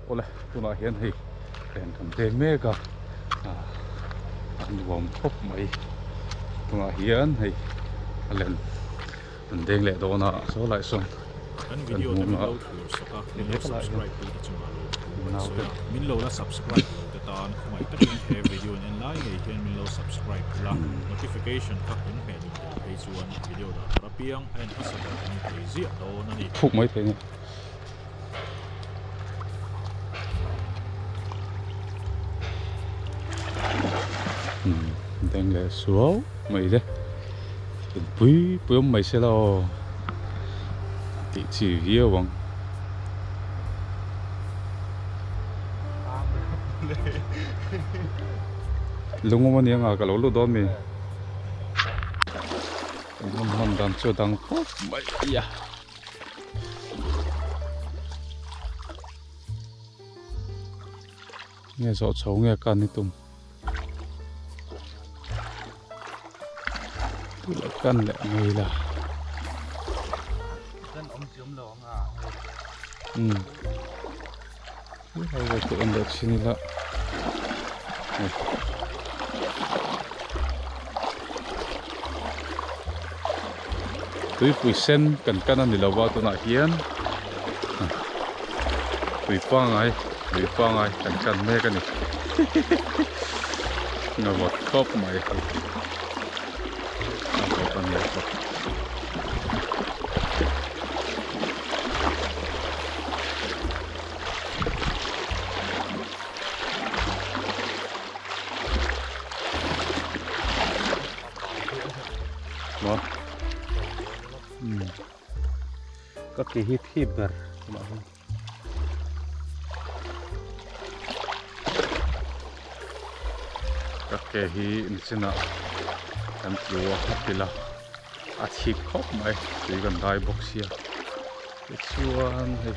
ole tuna hian hei len kan te meka an wam khop mai tuna hian hei len an deng le dona so lai son kan video ta min lo thur saka min lo subscribe tu chunga lo so ya min lo la subscribe ta tan khmai takin he video nen lai ngei hian min lo subscribe la notification ka in he ni page chuan video da rapiang and asada ni page ya do na ni phuk mai the ni deng le suau mai de pui pui mai se lo ti chi hiao wang lungo man yang ka lo lu don mi man dan chu dang khop mai ya nghe rõ xấu nghe can đi tum lại căn lại người là căn ông chiếm lỏng à hay là tụi anh được xin lạ túi phủi sen cần căn ăn để lâu vào tụi nãy hiến phủi phang ai cần căn mê cái này ngồi một khóc mày con này đó các cái hít hít bật các cái hi xin ạ em chùa thì là chip khóc mày chỉ cần đai box here cái chuan thì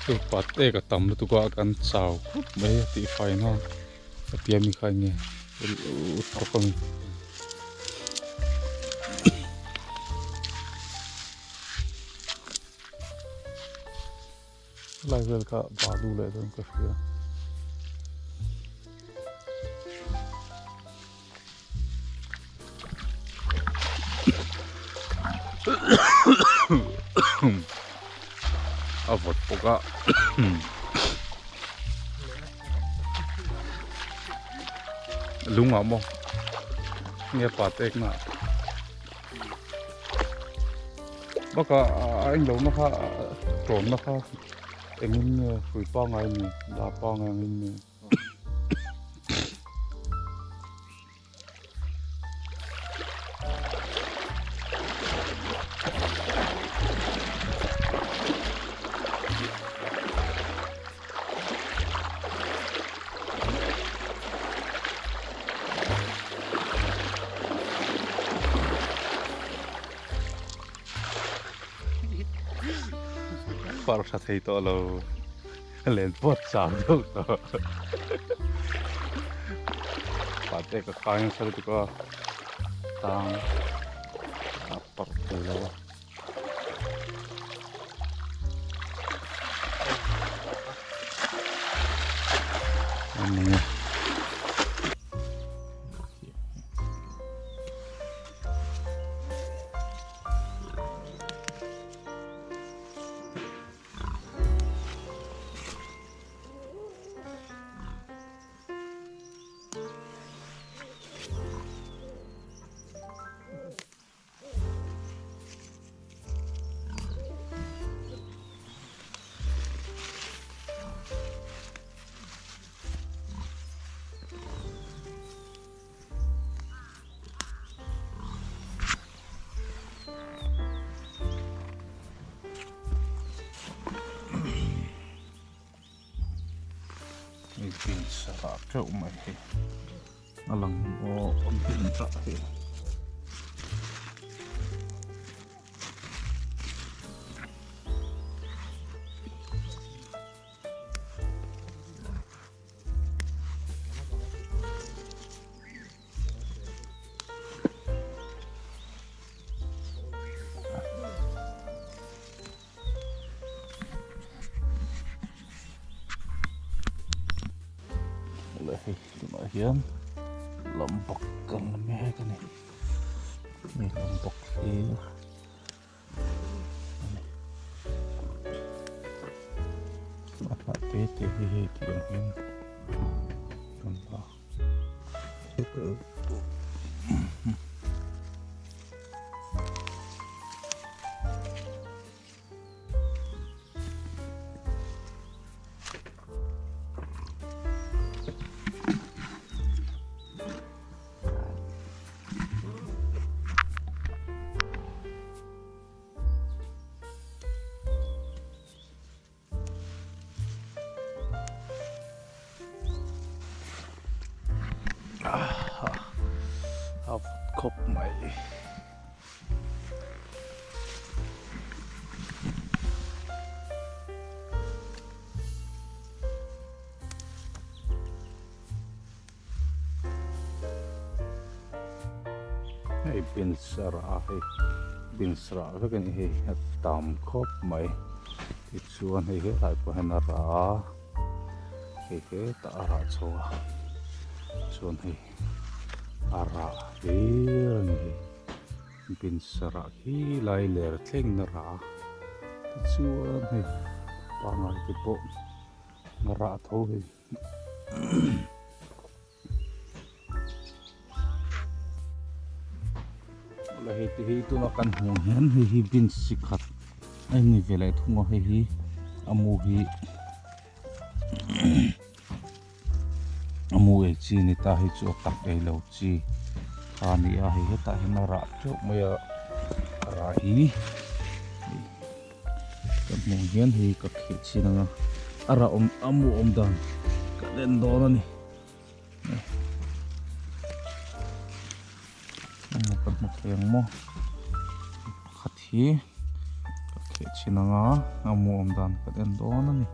tôi bắt để cái tầm nó tôi qua căn sào mấy tí phải nó tiêm mình khai nghe tốt không lại về cả bà đu lại rồi cái phía vật boga lung amo nghe patek na baka anh lâu nó kha trộn nó kha engin phủi pa ngai ni la pa ngai ni par sa thei to lo len pot sa do to pate ka kain sa to ka tang par te lo pin sara trâu mày alang o on pin tra he Lagi lumayan lombok kan lemah kan ini lombok ini ada tete itu yang contoh itu av kopp mày hay pin sara với cái này tạm kopp mày thì chuan hay lại của hắn ra cái ta ra cho chuan hay ara ni pin sara hi lai ler thleng na ra chuan hei pangai te po ra tho hei la hei tu na kan hung hen hi pin sikhat ai ni vele thungo hi amu hi amu e chi ni ta hi chu tak ei lo chi khani a hi heta hi na ra chok maya ra hi kan mong hian hi ka khe chi na ara amu dan ka len do na ni amu kan mo kheng mo khat hi ka khe chi na nga amu dan ka len do na ni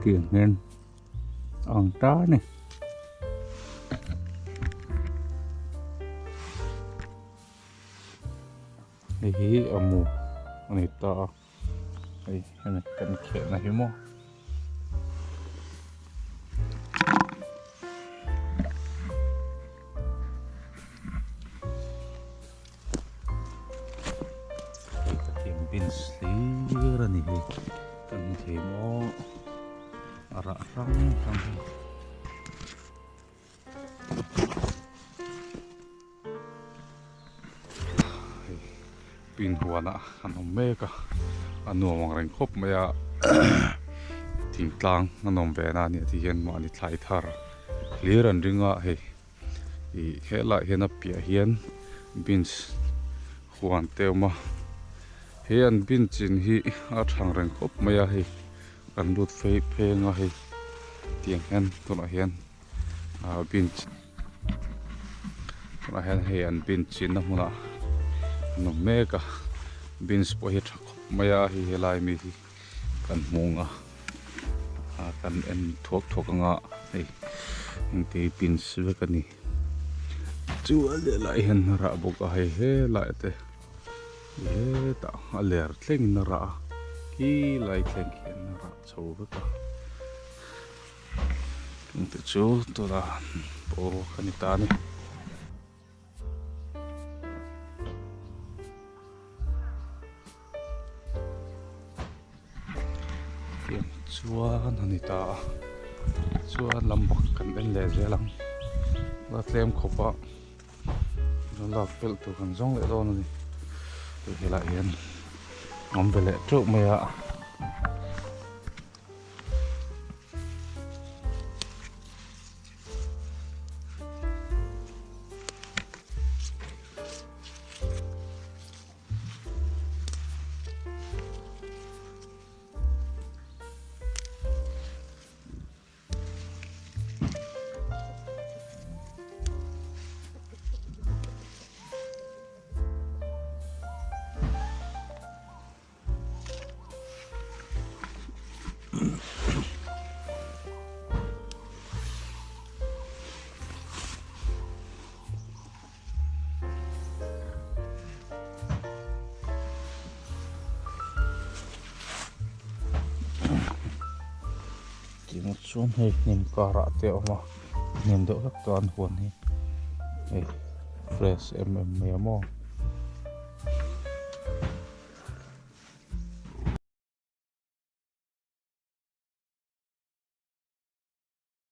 kiềng nên ăn trá này hi amu này ta này cần khẽ này hiểu không pin slir ni he kan themo ara rang pin huana anom meka anuam reng khop maya ting tlang anom ve na ni ti hian ma ni thlai thar clear an ringa he I hela hian a pia hian bins huan teuma hian bin chin hi a thang reng khop maya he kan lut fei phenga he tiang hen tuna hian bin tuna hian he an bin chin na huna no meka bins po hi thak maya hi helai mi hi kan munga kan en thok nga ei te bins ve kan ni chu ale lai hen ra boka he lai te ta aler thleng na ra ki lai thleng khen na ra chho ka te chu to la po kanita ni chuan hanita chuan lambak kan en le zelang la tlem khopa la pel tu kan zong le don ni tu hela hian om bele truk maya một số hay niềm cà rạ tẹo mà niềm đỡ các toàn huồn này fresh em mè mò